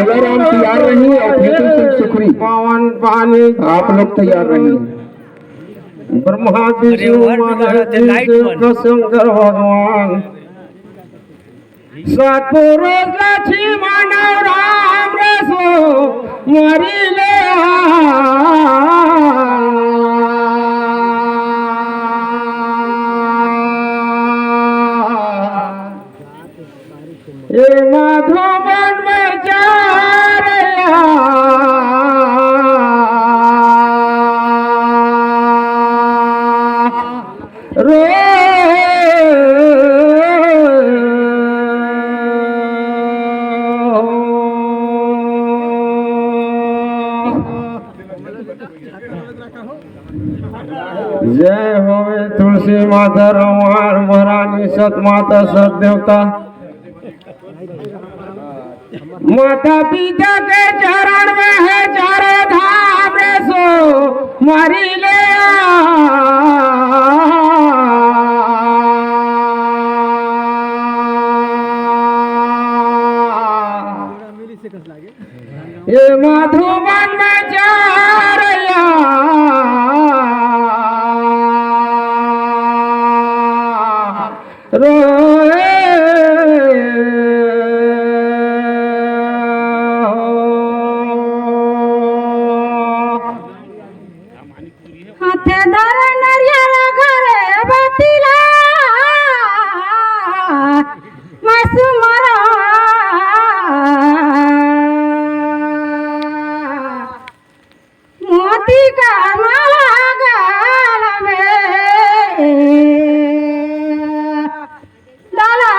बेलाराम तैयार रहिए और फेतू सिंह सुखरी पावन पानी आप लोग तैयार रहिए। ब्रह्मा विष्णु महेश शंकर भगवान सतपुरुष लक्ष्मण राम रसो मरी ले ये मधुबन में जा रे जय होवे तुलसी माता रमार महारानी सत माता सत देवता माता पिता के चरण में है चारों धाम रे सो मरी ले ये मधुबन में जा रहा रोए हाथे दर नरिया घरे बतिला मासुमरा मोती का माला गाल में डाला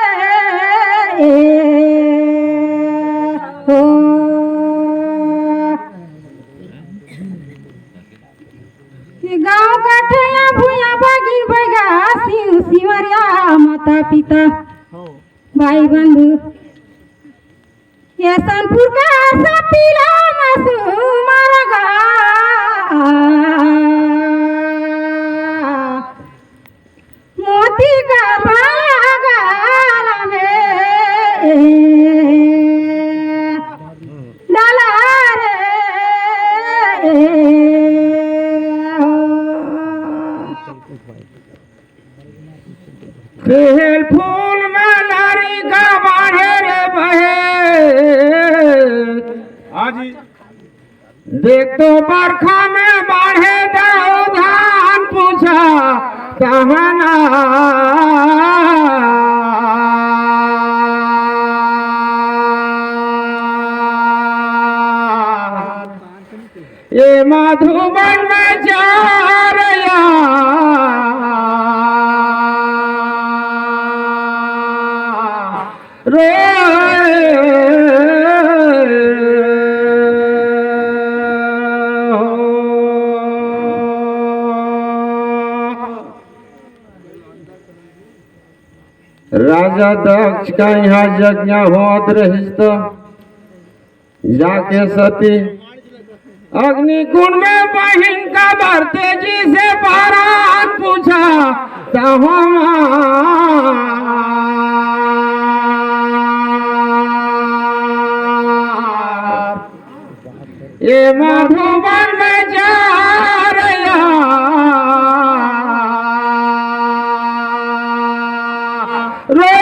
रे हो गाँव कठिया भूया बागी बगा शिव शिवरिया माता पिता भाई बंधु ये सनपुर का सतीला मासू मारगा मोती का माला गाल में डाला रे बेल फूल में नारी का बाढ़े रे बहे देख तो बरखा में बाढ़े दाओ धान पूछा कहना ये मधुबन में जा रहा राजा दक्ष का यहाँ यज्ञ होत रही तो जाके सती अग्निकुंड में बहिन का भरते जी से बारात पूछा ये मधुबन में जा रहा रे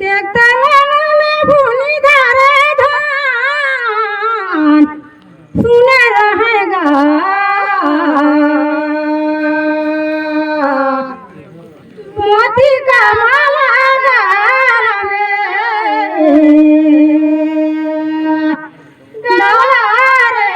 देखता लाला भूनी धारे धान सुने रहेगा मोती का माला गाल में डाला रे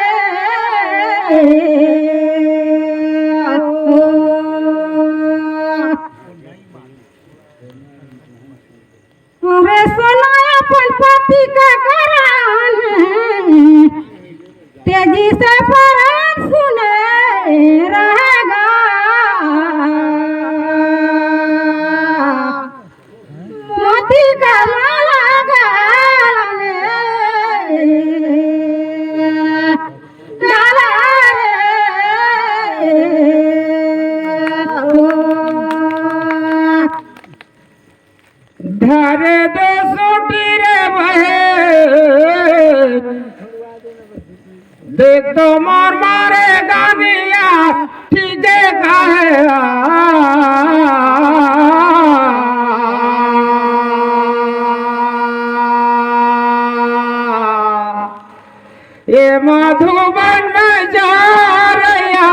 रे सोनाया अपन पति का करान तेजी से परान सुने रहेगा मोती का माला गाल में डाला रे दो सोटी रे बहे देख तो मोर मारे गानिया ठीक कहे ये मधुबन में जा रहा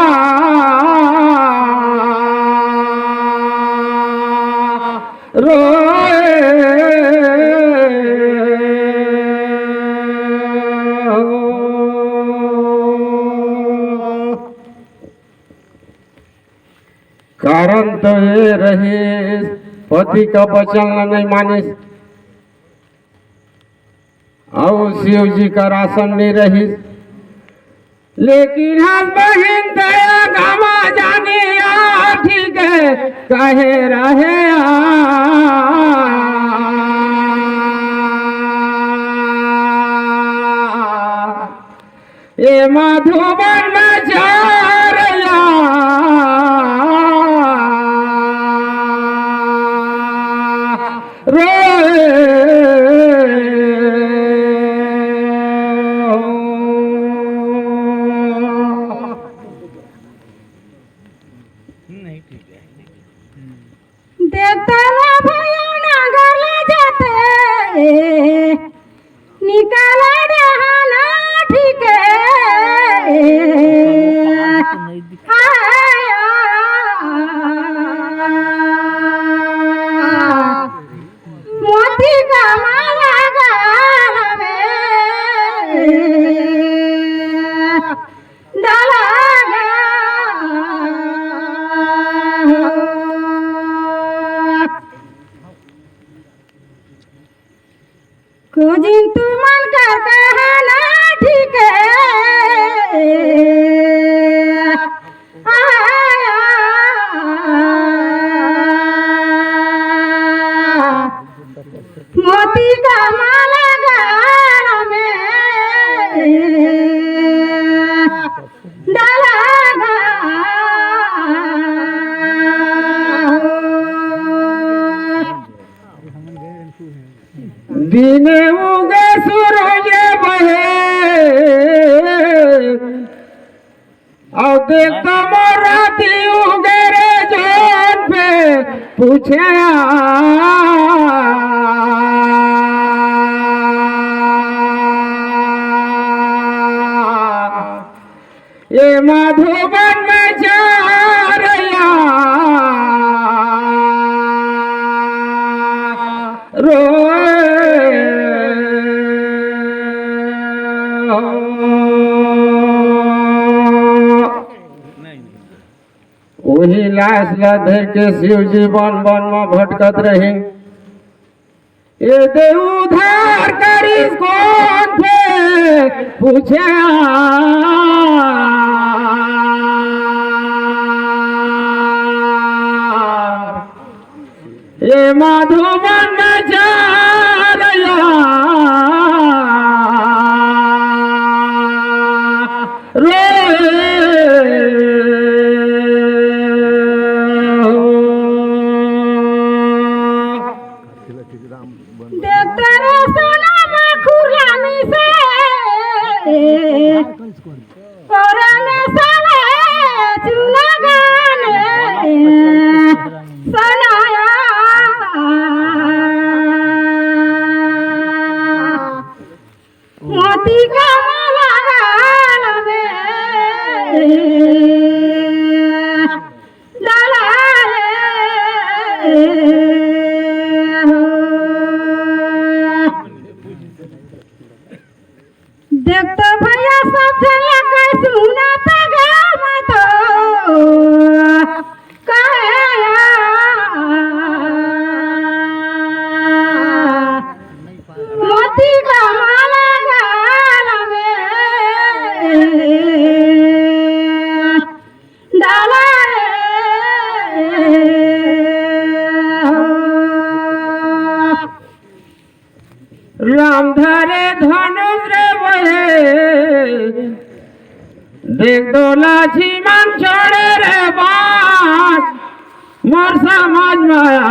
कारण तो ये रही पति का वचन नहीं मानिस और शिव जी का राशन नहीं रही लेकिन हम बहन दया गामा जाने ठीक है कहे रहे ये मधुबन में जा रहा देवता भैया नागला जाते निकाला डहाना ठीक मोती का माला गावे डाला कुजिन तू मन कर कहना ठीक मोती का माला गाना में डाला दिन उगे सूरज बहे और देखता मोराती उगे रे जोन पे पूछे ये मधुबन में जा रहा वही लाश ला धर के शिव जी बन बन में भटकत रहे ये दे उधार करी कौन थे पूछे ये मधुबन में जा रहा देवतारा सोना खुलामी से और में सावे चुना गाने सनाया मोती का माला गाना में डाला देखते भैया सब चला कर सुनाता गाँव में तो मोती का माला गाना में डाला राम धरे धनुष रे बहे देख दो लाछी मन छोड़े रे बात मोर समाज माया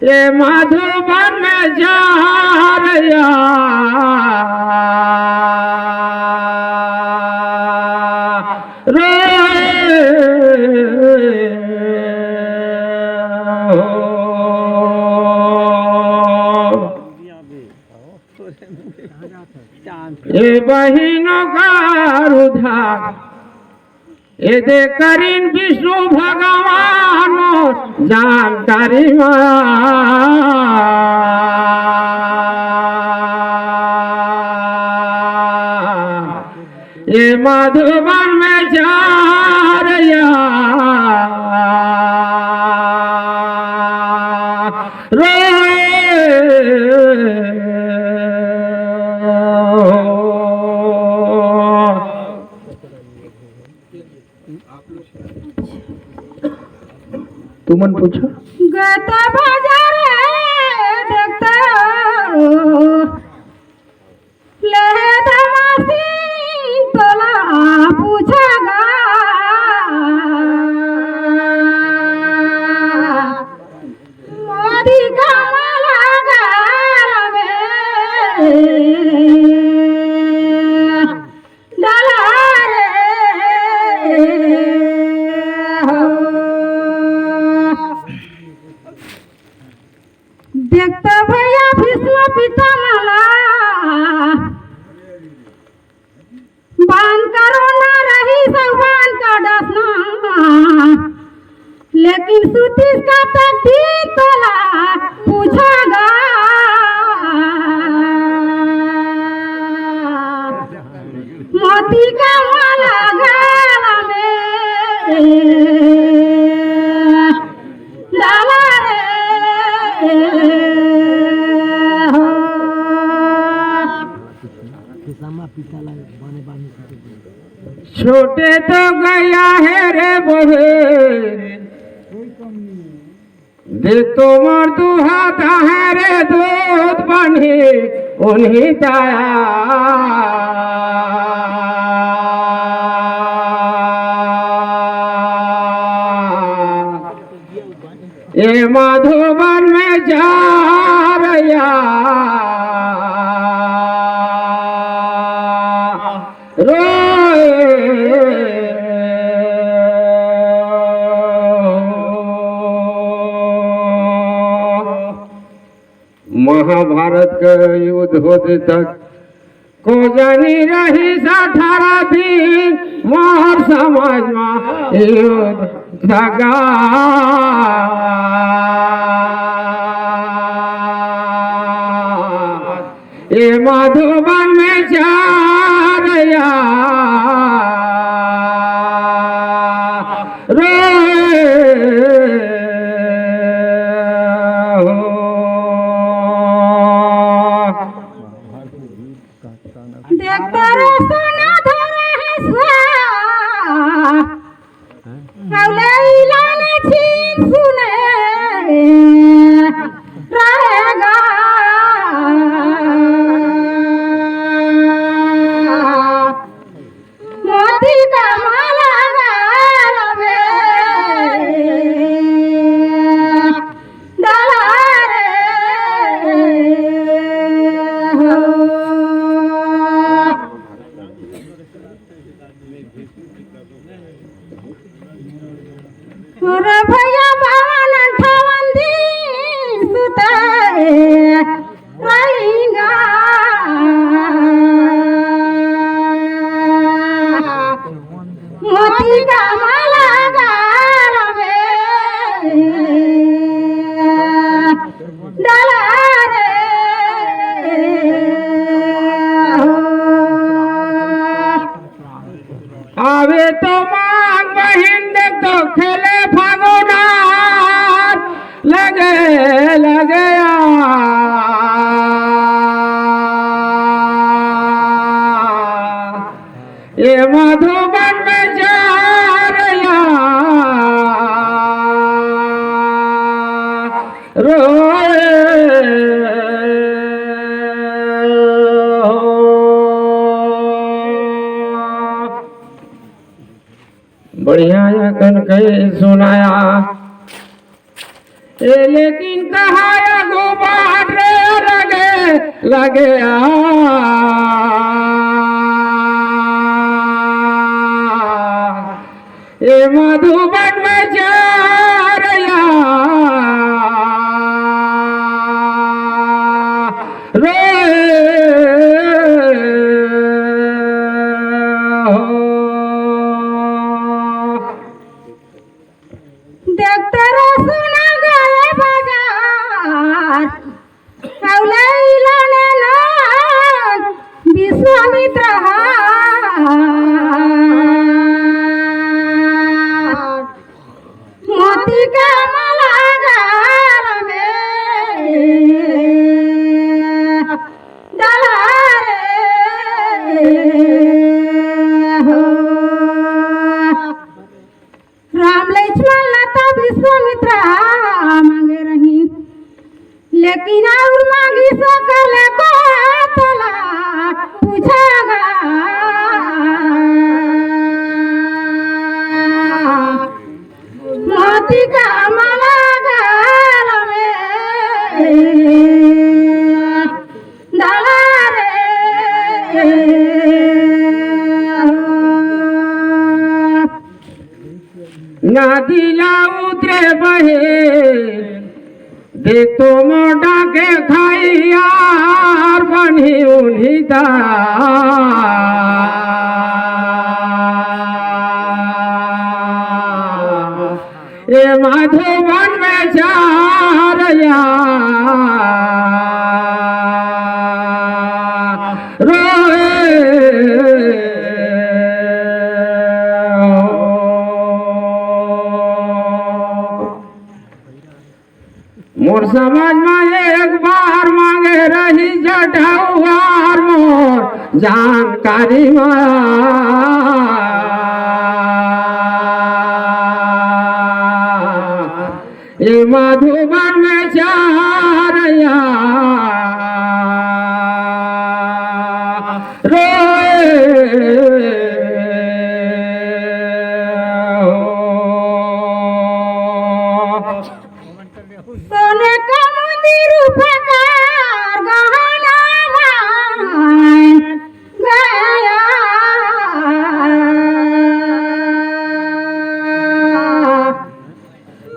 ये मधुबन में जा रहा ये बहिनों का उद्धार ये दे करीन विष्णु भगवान जानकारी ये मधुबन में जा तुमन पूछो गत बाजार देखता ले धमासी तोला पूछागा मोदी का माला गालवे डाला देखता भैया भीष्म पितामह बांध करो ना रही भगवान का डसना लेकिन सुतीस का तकदीर तोला पूछागा मोती का माला गला में डाला छोटे तो गया है रे बहे दे तो मोर दुहाता है रे दूध बने उन्हीं दाया ये मधुबन में जा रहा महाभारत का युद्ध होते तक को जानी रही 18 दिन मोर समाज में युद्ध लगा ये मधुबन में जा रहा देखता रे सोना धरा है स्वा कौले इलाने छीन सुने रहेगा मोती का माला गलबे डाला रे भैया बावन 58 दिन सुते रहेगा मोती का माला गलबे डाला आवे तो मांग बहिन देख तो खेले फागुनार लगे लगे ये मधुबन में जा रहा रोए बढ़िया कन कही सुनाया ए लेकिन कहा गोबार रे लगे लगे ए मधुबन में जा रया रे देखते रे सुना गए बाजार हौले इलाने ना विश्वामित्र मोती का माला गाल में डाला रे हो राम लक्ष्मण लता विश्वामित्र मांगे रही लेकिन और मांगी सकल को तला पूछागा मोती का माला गाल में डाला नदिया उतरे बहे देख तो मोटा के खाई यार बनी उन्हीं दा ए मधुबन में जा रया मोर समाज में एक बार मांगे रही जटाउआर मोर जानकारी ये मधुबन में जा रया सोने का मंदिर उपकार गहना गया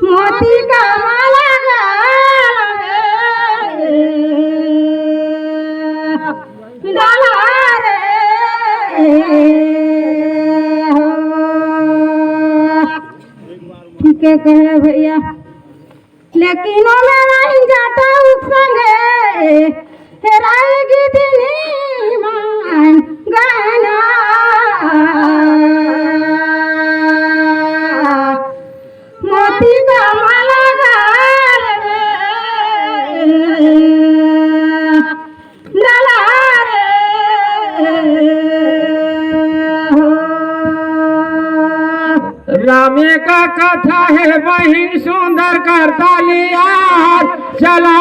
मोती का माला गाल में डाला रे ठीक है कहे भैया लेकिन मैं नहीं जाता उस संगे हेराएगी दिनी मान गाना मोती का माला गाल में डाला रामे का कथा है बहिन सुंदर करता लिया चला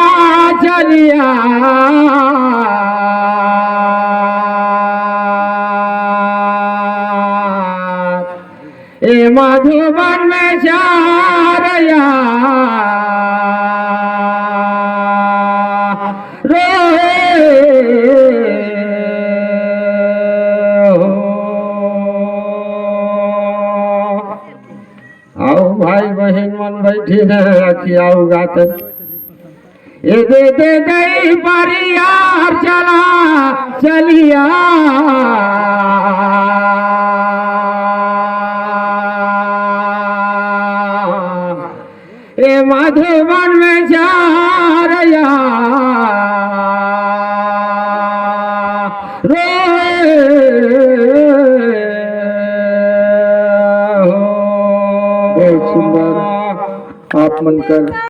चलिया ए मधुबन में जा रया आओ भाई बहन मन बैठी है आओ गात ये दे दई परियार चला चलिया ए मधुबन में जा रया बहुत सुंदर आप मनकर